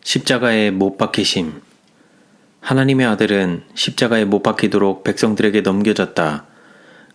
십자가에 못 박히심. 하나님의 아들은 십자가에 못 박히도록 백성들에게 넘겨졌다.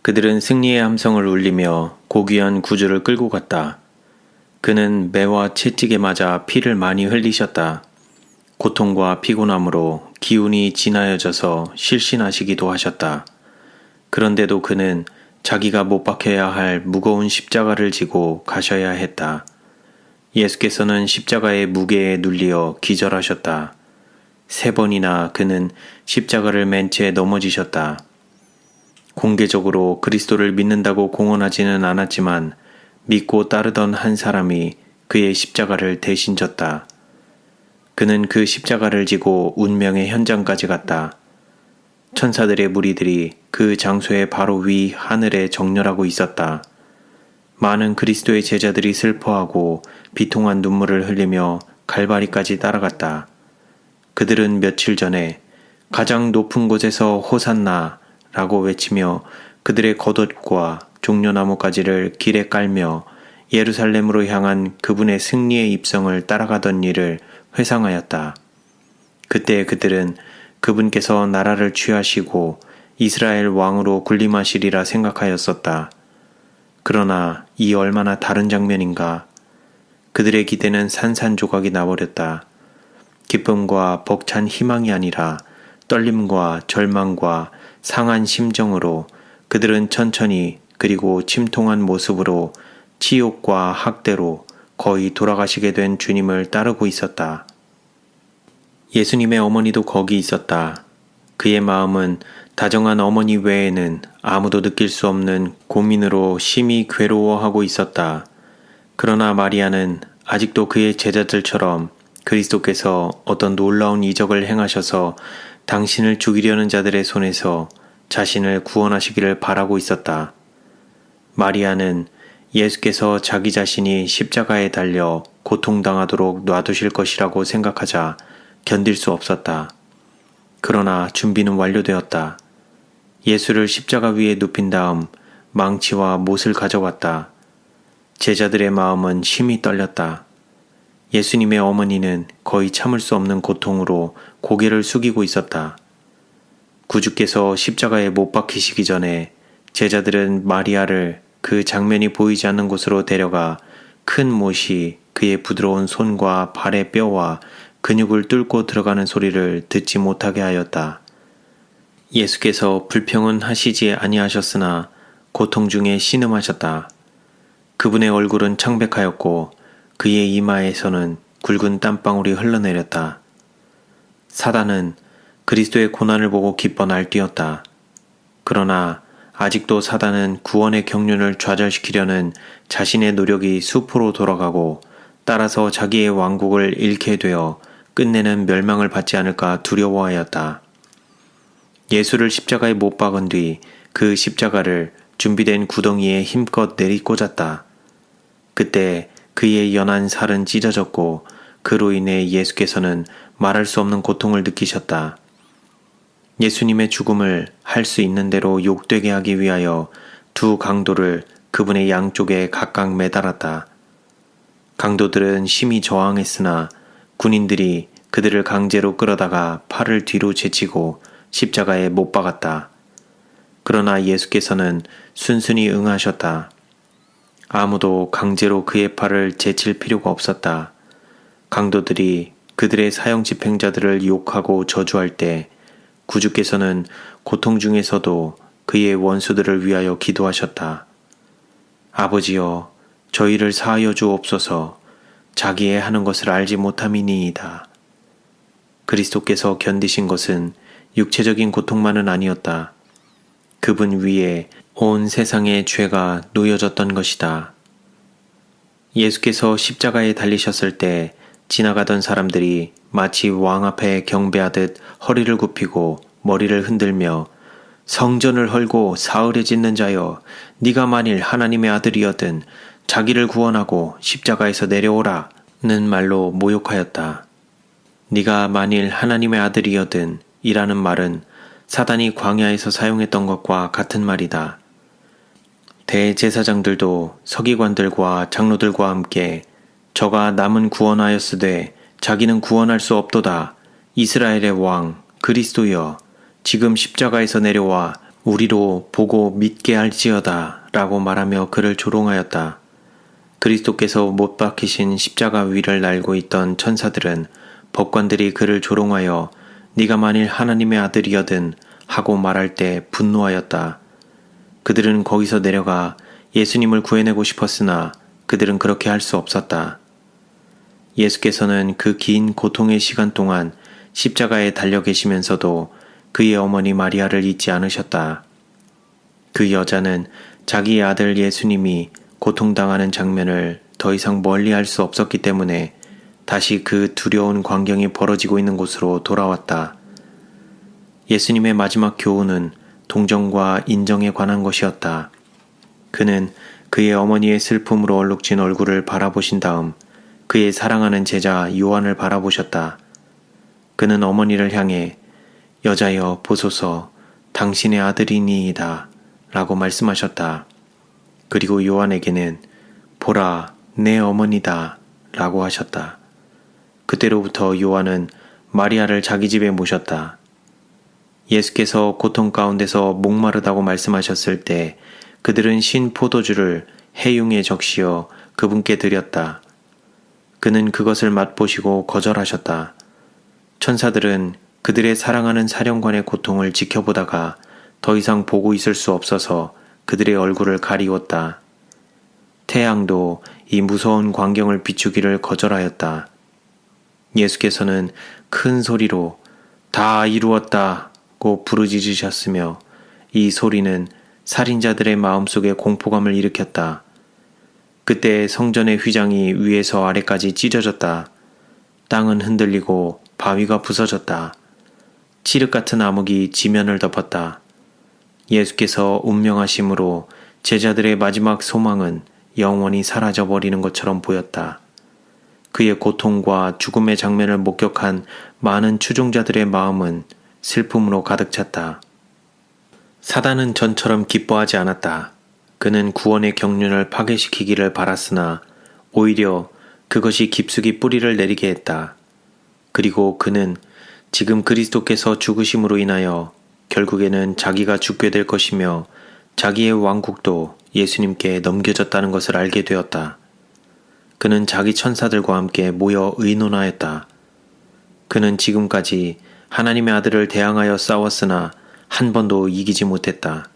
그들은 승리의 함성을 울리며 고귀한 구주를 끌고 갔다. 그는 매와 채찍에 맞아 피를 많이 흘리셨다. 고통과 피곤함으로 기운이 진하여져서 실신하시기도 하셨다. 그런데도 그는 자기가 못 박혀야 할 무거운 십자가를 지고 가셔야 했다. 예수께서는 십자가의 무게에 눌리어 기절하셨다. 3번이나 그는 십자가를 맨 채 넘어지셨다. 공개적으로 그리스도를 믿는다고 공언하지는 않았지만 믿고 따르던 한 사람이 그의 십자가를 대신 졌다. 그는 그 십자가를 지고 운명의 현장까지 갔다. 천사들의 무리들이 그 장소의 바로 위 하늘에 정렬하고 있었다. 많은 그리스도의 제자들이 슬퍼하고 비통한 눈물을 흘리며 갈바리까지 따라갔다. 그들은 며칠 전에 가장 높은 곳에서 호산나 라고 외치며 그들의 겉옷과 종려나무가지를 길에 깔며 예루살렘으로 향한 그분의 승리의 입성을 따라가던 일을 회상하였다. 그때 그들은 그분께서 나라를 취하시고 이스라엘 왕으로 군림하시리라 생각하였었다. 그러나 이 얼마나 다른 장면인가. 그들의 기대는 산산조각이 나버렸다. 기쁨과 벅찬 희망이 아니라 떨림과 절망과 상한 심정으로 그들은 천천히 그리고 침통한 모습으로 치욕과 학대로 거의 돌아가시게 된 주님을 따르고 있었다. 예수님의 어머니도 거기 있었다. 그의 마음은 다정한 어머니 외에는 아무도 느낄 수 없는 고민으로 심히 괴로워하고 있었다. 그러나 마리아는 아직도 그의 제자들처럼 그리스도께서 어떤 놀라운 이적을 행하셔서 당신을 죽이려는 자들의 손에서 자신을 구원하시기를 바라고 있었다. 마리아는 예수께서 자기 자신이 십자가에 달려 고통당하도록 놔두실 것이라고 생각하자 견딜 수 없었다. 그러나 준비는 완료되었다. 예수를 십자가 위에 눕힌 다음 망치와 못을 가져왔다. 제자들의 마음은 심히 떨렸다. 예수님의 어머니는 거의 참을 수 없는 고통으로 고개를 숙이고 있었다. 구주께서 십자가에 못 박히시기 전에 제자들은 마리아를 그 장면이 보이지 않는 곳으로 데려가 큰 못이 그의 부드러운 손과 발의 뼈와 근육을 뚫고 들어가는 소리를 듣지 못하게 하였다. 예수께서 불평은 하시지 아니하셨으나 고통 중에 신음하셨다. 그분의 얼굴은 창백하였고 그의 이마에서는 굵은 땀방울이 흘러내렸다. 사단은 그리스도의 고난을 보고 기뻐 날뛰었다. 그러나 아직도 사단은 구원의 경륜을 좌절시키려는 자신의 노력이 수포로 돌아가고 따라서 자기의 왕국을 잃게 되어 끝내는 멸망을 받지 않을까 두려워하였다. 예수를 십자가에 못 박은 뒤 그 십자가를 준비된 구덩이에 힘껏 내리꽂았다. 그때 그의 연한 살은 찢어졌고 그로 인해 예수께서는 말할 수 없는 고통을 느끼셨다. 예수님의 죽음을 할 수 있는 대로 욕되게 하기 위하여 2 강도를 그분의 양쪽에 각각 매달았다. 강도들은 심히 저항했으나 군인들이 그들을 강제로 끌어다가 팔을 뒤로 제치고 십자가에 못 박았다. 그러나 예수께서는 순순히 응하셨다. 아무도 강제로 그의 팔을 제칠 필요가 없었다. 강도들이 그들의 사형 집행자들을 욕하고 저주할 때 구주께서는 고통 중에서도 그의 원수들을 위하여 기도하셨다. 아버지여, 저희를 사하여 주옵소서. 자기의 하는 것을 알지 못함이니이다. 그리스도께서 견디신 것은 육체적인 고통만은 아니었다. 그분 위에 온 세상의 죄가 놓여졌던 것이다. 예수께서 십자가에 달리셨을 때 지나가던 사람들이 마치 왕 앞에 경배하듯 허리를 굽히고 머리를 흔들며 성전을 헐고 사흘에 짓는 자여, 네가 만일 하나님의 아들이었든 자기를 구원하고 십자가에서 내려오라 는 말로 모욕하였다. 네가 만일 하나님의 아들이었든 이라는 말은 사단이 광야에서 사용했던 것과 같은 말이다. 대제사장들도 서기관들과 장로들과 함께 저가 남은 구원하였으되 자기는 구원할 수 없도다. 이스라엘의 왕 그리스도여, 지금 십자가에서 내려와 우리로 보고 믿게 할지어다 라고 말하며 그를 조롱하였다. 그리스도께서 못 박히신 십자가 위를 날고 있던 천사들은 법관들이 그를 조롱하여 네가 만일 하나님의 아들이여든 하고 말할 때 분노하였다. 그들은 거기서 내려가 예수님을 구해내고 싶었으나 그들은 그렇게 할 수 없었다. 예수께서는 그 긴 고통의 시간 동안 십자가에 달려 계시면서도 그의 어머니 마리아를 잊지 않으셨다. 그 여자는 자기의 아들 예수님이 고통당하는 장면을 더 이상 멀리 할 수 없었기 때문에 다시 그 두려운 광경이 벌어지고 있는 곳으로 돌아왔다. 예수님의 마지막 교훈은 동정과 인정에 관한 것이었다. 그는 그의 어머니의 슬픔으로 얼룩진 얼굴을 바라보신 다음 그의 사랑하는 제자 요한을 바라보셨다. 그는 어머니를 향해 여자여 보소서 당신의 아들이니이다 라고 말씀하셨다. 그리고 요한에게는 보라 내 어머니다 라고 하셨다. 그때로부터 요한은 마리아를 자기 집에 모셨다. 예수께서 고통 가운데서 목마르다고 말씀하셨을 때 그들은 신 포도주를 해융에 적시어 그분께 드렸다. 그는 그것을 맛보시고 거절하셨다. 천사들은 그들의 사랑하는 사령관의 고통을 지켜보다가 더 이상 보고 있을 수 없어서 그들의 얼굴을 가리웠다. 태양도 이 무서운 광경을 비추기를 거절하였다. 예수께서는 큰 소리로 다 이루었다고 부르짖으셨으며 이 소리는 살인자들의 마음속에 공포감을 일으켰다. 그때 성전의 휘장이 위에서 아래까지 찢어졌다. 땅은 흔들리고 바위가 부서졌다. 칠흑 같은 암흑이 지면을 덮었다. 예수께서 운명하심으로 제자들의 마지막 소망은 영원히 사라져버리는 것처럼 보였다. 그의 고통과 죽음의 장면을 목격한 많은 추종자들의 마음은 슬픔으로 가득 찼다. 사단은 전처럼 기뻐하지 않았다. 그는 구원의 경륜을 파괴시키기를 바랐으나 오히려 그것이 깊숙이 뿌리를 내리게 했다. 그리고 그는 지금 그리스도께서 죽으심으로 인하여 결국에는 자기가 죽게 될 것이며 자기의 왕국도 예수님께 넘겨졌다는 것을 알게 되었다. 그는 자기 천사들과 함께 모여 의논하였다. 그는 지금까지 하나님의 아들을 대항하여 싸웠으나 한 번도 이기지 못했다.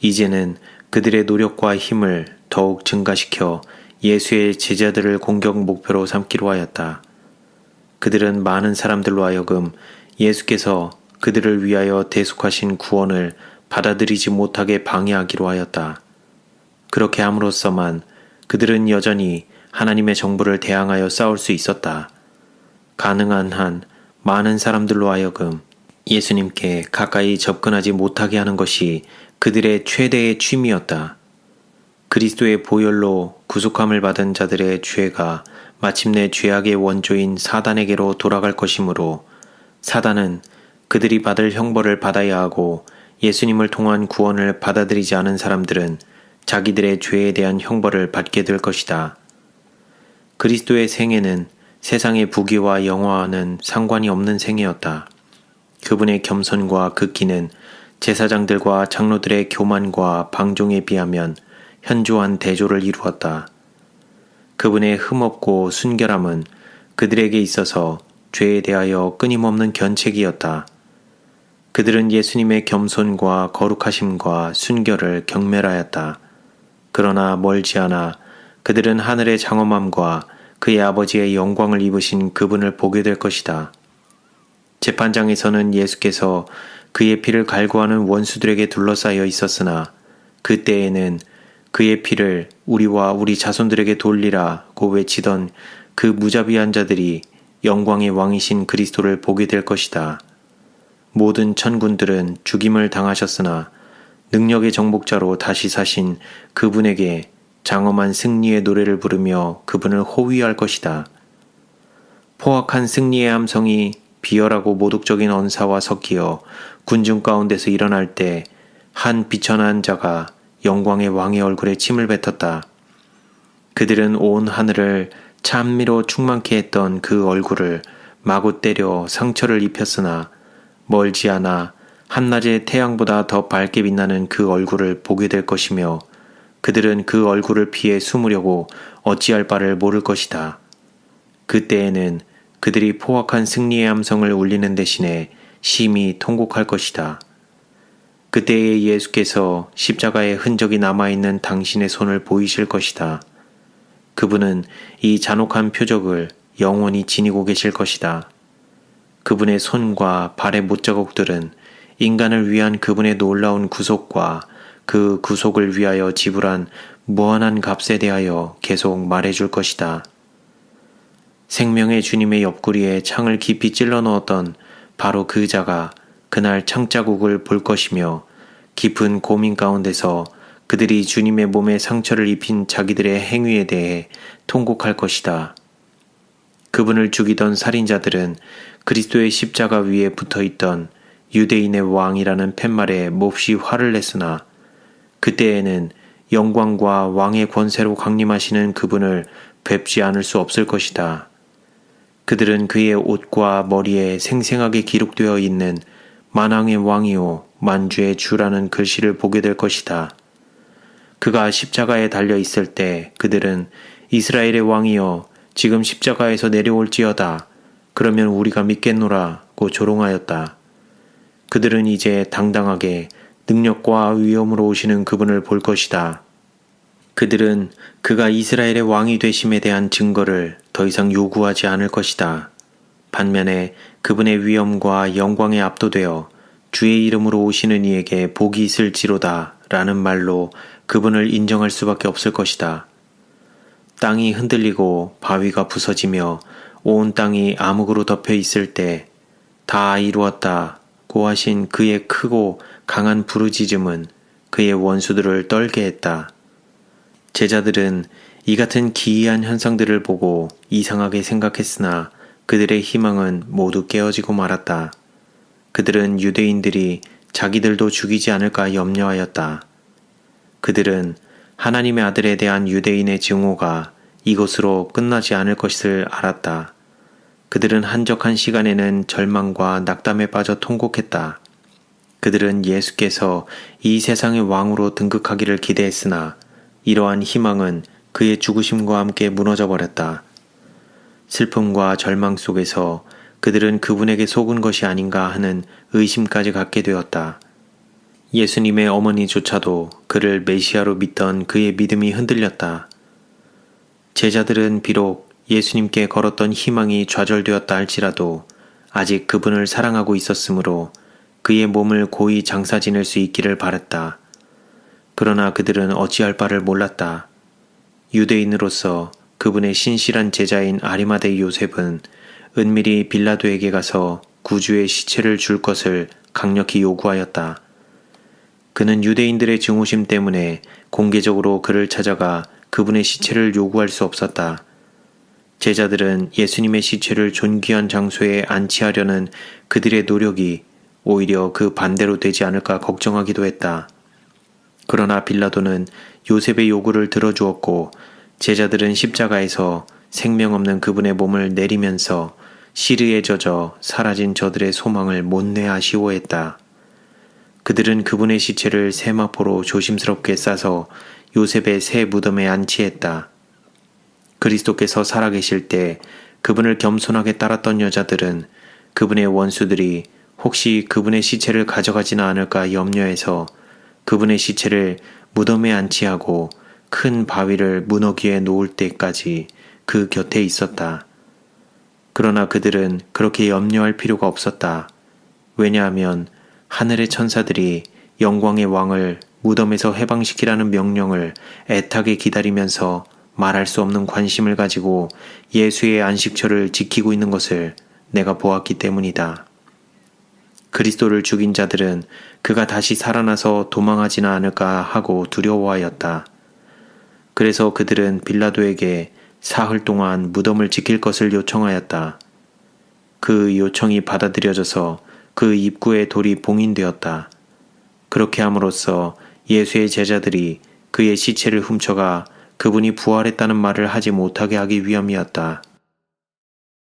이제는 그들의 노력과 힘을 더욱 증가시켜 예수의 제자들을 공격 목표로 삼기로 하였다. 그들은 많은 사람들로 하여금 예수께서 그들을 위하여 대속하신 구원을 받아들이지 못하게 방해하기로 하였다. 그렇게 함으로써만 그들은 여전히 하나님의 정부를 대항하여 싸울 수 있었다. 가능한 한 많은 사람들로 하여금 예수님께 가까이 접근하지 못하게 하는 것이 그들의 최대의 취미였다. 그리스도의 보혈로 구속함을 받은 자들의 죄가 마침내 죄악의 원조인 사단에게로 돌아갈 것이므로 사단은 그들이 받을 형벌을 받아야 하고 예수님을 통한 구원을 받아들이지 않은 사람들은 자기들의 죄에 대한 형벌을 받게 될 것이다. 그리스도의 생애는 세상의 부귀와 영화와는 상관이 없는 생애였다. 그분의 겸손과 극기는 제사장들과 장로들의 교만과 방종에 비하면 현저한 대조를 이루었다. 그분의 흠없고 순결함은 그들에게 있어서 죄에 대하여 끊임없는 견책이었다. 그들은 예수님의 겸손과 거룩하심과 순결을 경멸하였다. 그러나 멀지 않아 그들은 하늘의 장엄함과 그의 아버지의 영광을 입으신 그분을 보게 될 것이다. 재판장에서는 예수께서 그의 피를 갈구하는 원수들에게 둘러싸여 있었으나 그때에는 그의 피를 우리와 우리 자손들에게 돌리라고 외치던 그 무자비한 자들이 영광의 왕이신 그리스도를 보게 될 것이다. 모든 천군들은 죽임을 당하셨으나 능력의 정복자로 다시 사신 그분에게 장엄한 승리의 노래를 부르며 그분을 호위할 것이다. 포악한 승리의 함성이 비열하고 모독적인 언사와 섞여 군중 가운데서 일어날 때 한 비천한 자가 영광의 왕의 얼굴에 침을 뱉었다. 그들은 온 하늘을 찬미로 충만케 했던 그 얼굴을 마구 때려 상처를 입혔으나 멀지 않아 한낮의 태양보다 더 밝게 빛나는 그 얼굴을 보게 될 것이며 그들은 그 얼굴을 피해 숨으려고 어찌할 바를 모를 것이다. 그때에는 그들이 포악한 승리의 함성을 울리는 대신에 심히 통곡할 것이다. 그때에 예수께서 십자가의 흔적이 남아있는 당신의 손을 보이실 것이다. 그분은 이 잔혹한 표적을 영원히 지니고 계실 것이다. 그분의 손과 발의 못자국들은 인간을 위한 그분의 놀라운 구속과 그 구속을 위하여 지불한 무한한 값에 대하여 계속 말해줄 것이다. 생명의 주님의 옆구리에 창을 깊이 찔러 넣었던 바로 그 자가 그날 창자국을 볼 것이며 깊은 고민 가운데서 그들이 주님의 몸에 상처를 입힌 자기들의 행위에 대해 통곡할 것이다. 그분을 죽이던 살인자들은 그리스도의 십자가 위에 붙어있던 유대인의 왕이라는 팻말에 몹시 화를 냈으나 그때에는 영광과 왕의 권세로 강림하시는 그분을 뵙지 않을 수 없을 것이다. 그들은 그의 옷과 머리에 생생하게 기록되어 있는 만왕의 왕이요 만주의 주라는 글씨를 보게 될 것이다. 그가 십자가에 달려 있을 때 그들은 이스라엘의 왕이여 지금 십자가에서 내려올지어다. 그러면 우리가 믿겠노라고 조롱하였다. 그들은 이제 당당하게 능력과 위엄으로 오시는 그분을 볼 것이다. 그들은 그가 이스라엘의 왕이 되심에 대한 증거를 더 이상 요구하지 않을 것이다. 반면에 그분의 위엄과 영광에 압도되어 주의 이름으로 오시는 이에게 복이 있을지로다 라는 말로 그분을 인정할 수밖에 없을 것이다. 땅이 흔들리고 바위가 부서지며 온 땅이 암흑으로 덮여 있을 때 다 이루었다고 하신 그의 크고 강한 부르짖음은 그의 원수들을 떨게 했다. 제자들은 이 같은 기이한 현상들을 보고 이상하게 생각했으나 그들의 희망은 모두 깨어지고 말았다. 그들은 유대인들이 자기들도 죽이지 않을까 염려하였다. 그들은 하나님의 아들에 대한 유대인의 증오가 이것으로 끝나지 않을 것을 알았다. 그들은 한적한 시간에는 절망과 낙담에 빠져 통곡했다. 그들은 예수께서 이 세상의 왕으로 등극하기를 기대했으나 이러한 희망은 그의 죽으심과 함께 무너져 버렸다. 슬픔과 절망 속에서 그들은 그분에게 속은 것이 아닌가 하는 의심까지 갖게 되었다. 예수님의 어머니조차도 그를 메시아로 믿던 그의 믿음이 흔들렸다. 제자들은 비록 예수님께 걸었던 희망이 좌절되었다 할지라도 아직 그분을 사랑하고 있었으므로 그의 몸을 고이 장사 지낼 수 있기를 바랐다. 그러나 그들은 어찌할 바를 몰랐다. 유대인으로서 그분의 신실한 제자인 아리마대 요셉은 은밀히 빌라도에게 가서 구주의 시체를 줄 것을 강력히 요구하였다. 그는 유대인들의 증오심 때문에 공개적으로 그를 찾아가 그분의 시체를 요구할 수 없었다. 제자들은 예수님의 시체를 존귀한 장소에 안치하려는 그들의 노력이 오히려 그 반대로 되지 않을까 걱정하기도 했다. 그러나 빌라도는 요셉의 요구를 들어주었고 제자들은 십자가에서 생명 없는 그분의 몸을 내리면서 시르에 젖어 사라진 저들의 소망을 못내 아쉬워했다. 그들은 그분의 시체를 세마포로 조심스럽게 싸서 요셉의 새 무덤에 안치했다. 그리스도께서 살아계실 때 그분을 겸손하게 따랐던 여자들은 그분의 원수들이 혹시 그분의 시체를 가져가지는 않을까 염려해서 그분의 시체를 무덤에 안치하고 큰 바위를 문어기에 놓을 때까지 그 곁에 있었다. 그러나 그들은 그렇게 염려할 필요가 없었다. 왜냐하면 하늘의 천사들이 영광의 왕을 무덤에서 해방시키라는 명령을 애타게 기다리면서 말할 수 없는 관심을 가지고 예수의 안식처를 지키고 있는 것을 내가 보았기 때문이다. 그리스도를 죽인 자들은 그가 다시 살아나서 도망하지는 않을까 하고 두려워하였다. 그래서 그들은 빌라도에게 사흘 동안 무덤을 지킬 것을 요청하였다. 그 요청이 받아들여져서 그 입구의 돌이 봉인되었다. 그렇게 함으로써 예수의 제자들이 그의 시체를 훔쳐가 그분이 부활했다는 말을 하지 못하게 하기 위함이었다.